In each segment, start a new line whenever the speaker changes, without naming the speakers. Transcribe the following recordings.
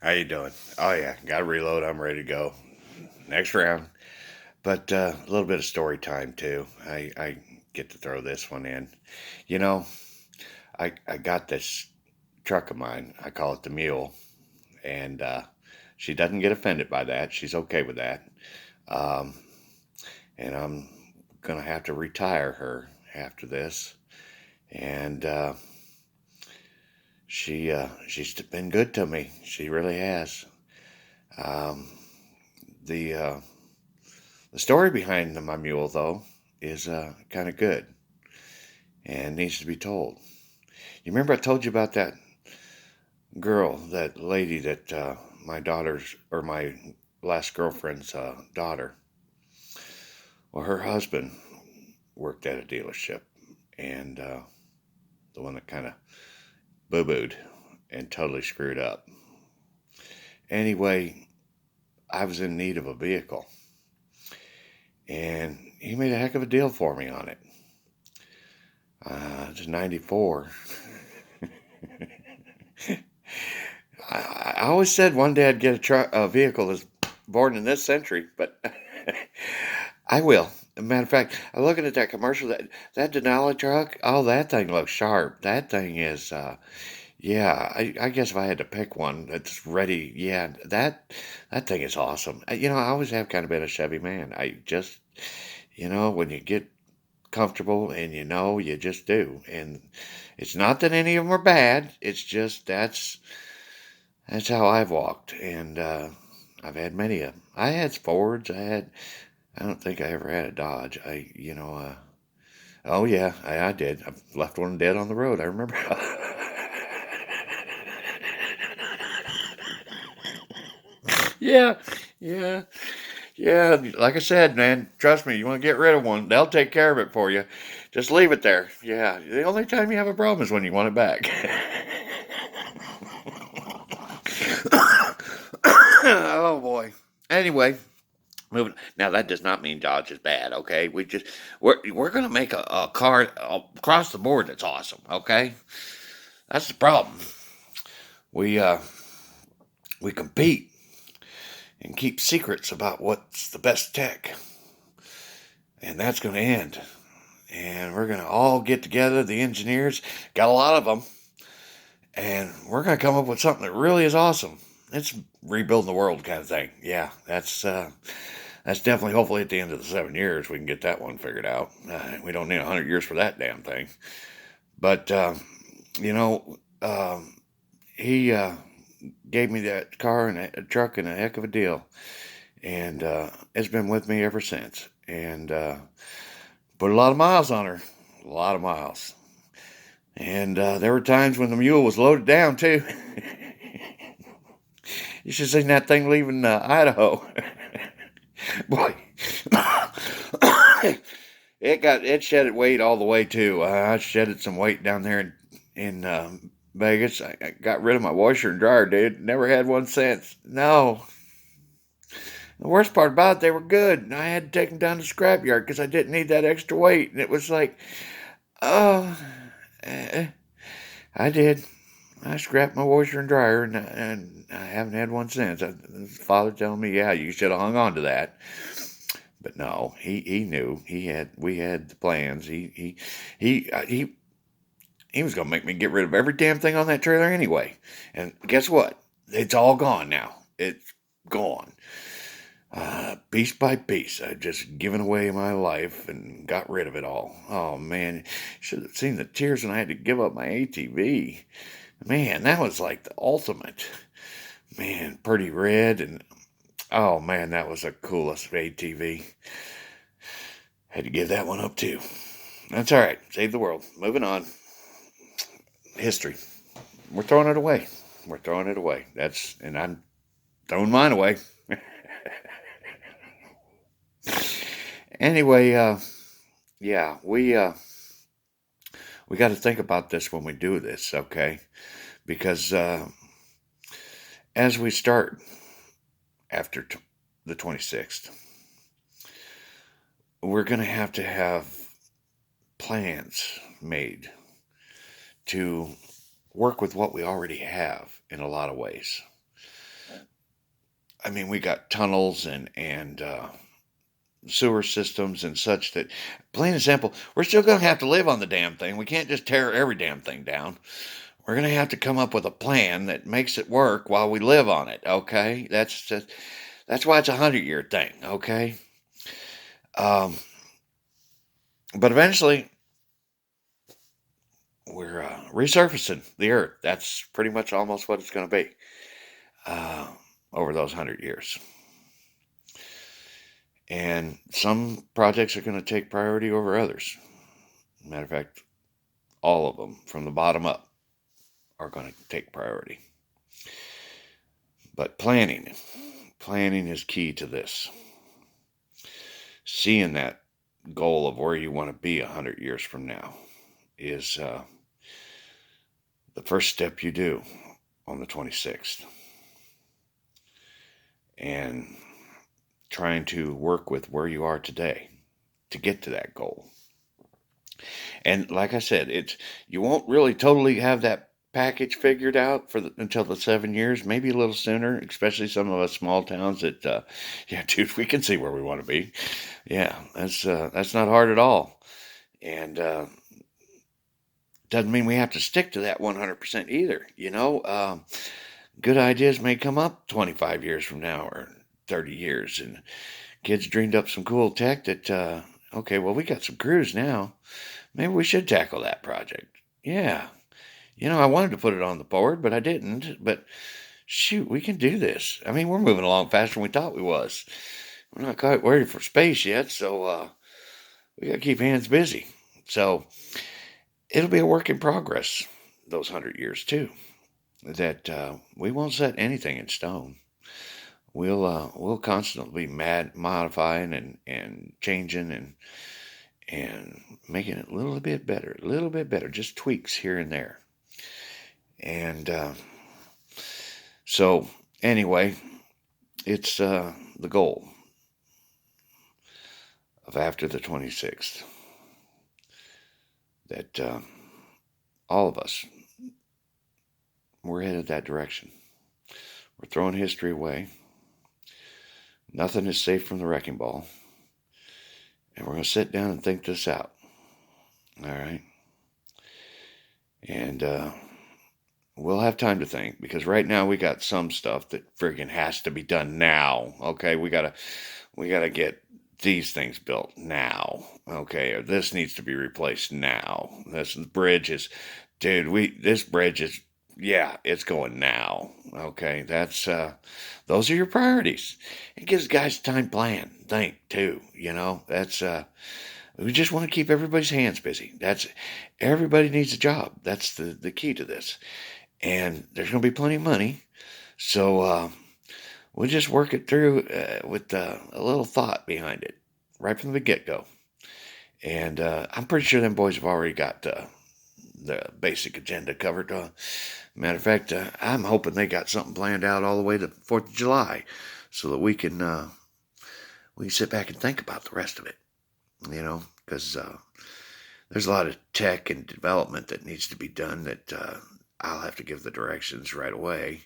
How you doing? Oh yeah, got to reload. I'm ready to go. Next round. But a little bit of story time too. I get to throw this one in. You know, I got this truck of mine. I call it the Mule, and she doesn't get offended by that. She's okay with that. Um, and I'm gonna have to retire her after this. And she's been good to me. She really has. Um, the The story behind my mule, though, is kind of good and needs to be told. You remember I told you about that girl, that lady that my daughter's, or my last girlfriend's daughter? Well, her husband worked at a dealership, and the one that kind of boo booed and totally screwed up. Anyway, I was in need of a vehicle, and he made a heck of a deal for me on it. It's 94. I always said one day I'd get a vehicle that's born in this century, but I will. As a matter of fact, I'm looking at that commercial, that Denali truck. Oh, that thing looks sharp. That thing is, yeah. I guess if I had to pick one that's ready, yeah, that thing is awesome. I always have kind of been a Chevy man. I just, when you get comfortable and you just do. And it's not that any of them are bad. It's just that's how I've walked, and I've had many of them. I had Fords. I don't think I ever had a Dodge. Oh yeah, I did. I left one dead on the road. I remember. Yeah, yeah, yeah. Like I said, man, trust me. You want to get rid of one, they'll take care of it for you. Just leave it there. Yeah, the only time you have a problem is when you want it back. Oh boy. Anyway, moving. Now that does not mean Dodge is bad. Okay, we're gonna make a car across the board that's awesome. Okay, that's the problem. We uh we compete and keep secrets about what's the best tech, and that's gonna end. And we're gonna all get together. The engineers got a lot of them, and we're gonna come up with something that really is awesome. It's rebuilding the world kind of thing. Yeah, that's definitely, hopefully, at the end of the 7 years, we can get that one figured out. We don't need 100 years for that damn thing. But, you know, he gave me that car and a truck and a heck of a deal. And it's been with me ever since. And put a lot of miles on her. A lot of miles. And there were times when the mule was loaded down, too. You should have seen that thing leaving Idaho. Boy. It shedded weight all the way too. I shedded some weight down there in Vegas. I got rid of my washer and dryer, dude. Never had one since. No. The worst part about it, they were good, and I had to take them down to the scrapyard because I didn't need that extra weight. And it was like, oh, eh, I did. I scrapped my washer and dryer, and I haven't had one since. Father telling me, yeah, you should have hung on to that. But no, he knew. We had the plans. He was gonna make me get rid of every damn thing on that trailer anyway. And guess what? It's all gone now. It's gone. Piece by piece, I've just given away my life and got rid of it all. Oh man, should have seen the tears when I had to give up my ATV. Man, that was like the ultimate. Man, pretty red, and oh man, that was the coolest ATV. Had to give that one up too. That's all right. Save the world. Moving on. History. We're throwing it away. We're throwing it away. And I'm throwing mine away. Anyway, yeah, we got to think about this when we do this, okay? Because as we start after the 26th, we're going to have plans made to work with what we already have in a lot of ways. I mean, we got tunnels and sewer systems and such that, plain and simple, we're still going to have to live on the damn thing. We can't just tear every damn thing down. We're going to have to come up with a plan that makes it work while we live on it. Okay, that's why it's a 100-year thing. Okay, um, but eventually we're resurfacing the earth. That's pretty much almost what it's going to be uh, over those 100 years. And some projects are going to take priority over others. Matter of fact, all of them from the bottom up are going to take priority. But planning is key to this. Seeing that goal of where you want to be 100 years from now is the first step you do on the 26th. And trying to work with where you are today to get to that goal. And like I said, you won't really totally have that package figured out until the 7 years, maybe a little sooner, especially some of us small towns that, yeah, dude, we can see where we want to be. Yeah, that's not hard at all. And doesn't mean we have to stick to that 100% either. Good ideas may come up 25 years from now or 30 years, and kids dreamed up some cool tech that, okay, well, we got some crews now. Maybe we should tackle that project. Yeah. I wanted to put it on the board, but I didn't. But shoot, we can do this. I mean, we're moving along faster than we thought we was. We're not quite ready for space yet, so we got to keep hands busy. So it'll be a work in progress, those 100 years too. That we won't set anything in stone. We'll constantly be modifying and changing and making it a little bit better, just tweaks here and there. And so anyway, it's the goal of after the 26th that all of us, we're headed that direction. We're throwing history away. Nothing is safe from the wrecking ball. And we're going to sit down and think this out. All right. And we'll have time to think, because right now we got some stuff that friggin' has to be done now. Okay. We gotta get these things built now. Okay. Or this needs to be replaced now. This bridge is, dude, this bridge is, yeah, it's going now. Okay. Those are your priorities. It gives guys time to plan, think too. We just want to keep everybody's hands busy. Everybody needs a job. That's the key to this. And there's going to be plenty of money. So we'll just work it through with a little thought behind it right from the get-go. And I'm pretty sure them boys have already got the basic agenda covered. Matter of fact, I'm hoping they got something planned out all the way to 4th of July so that we can sit back and think about the rest of it, because there's a lot of tech and development that needs to be done that I'll have to give the directions right away,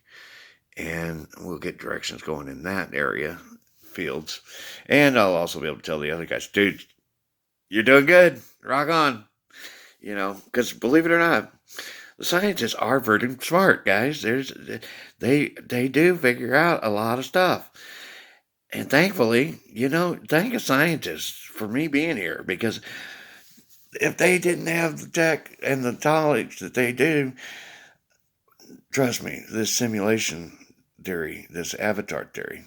and we'll get directions going in that area, fields, and I'll also be able to tell the other guys, dude, you're doing good, rock on, because believe it or not, the scientists are very smart, guys. They do figure out a lot of stuff. And thankfully, thank a scientist for me being here, because if they didn't have the tech and the knowledge that they do, trust me, this simulation theory, this avatar theory,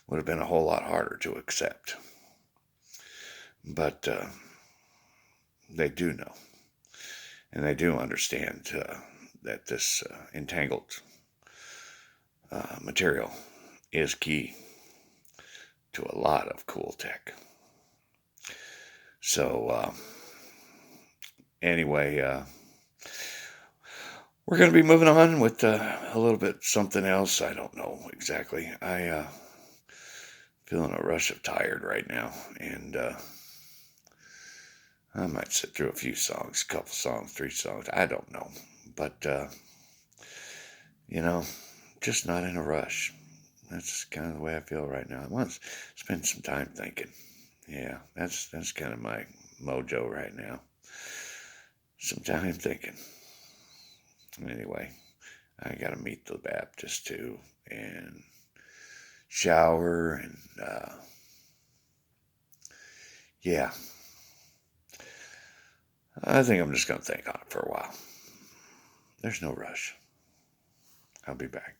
would have been a whole lot harder to accept. But they do know. And they do understand that this entangled material is key to a lot of cool tech. So anyway, we're going to be moving on with a little bit something else. I don't know exactly. I feeling a rush of tired right now, and I might sit through a few songs, couple songs, 3 songs. I don't know, but just not in a rush. That's kind of the way I feel right now. I want to spend some time thinking. Yeah, that's kind of my mojo right now. Some time thinking. Anyway, I got to meet the Baptist too and shower and yeah. I think I'm just going to think on it for a while. There's no rush. I'll be back.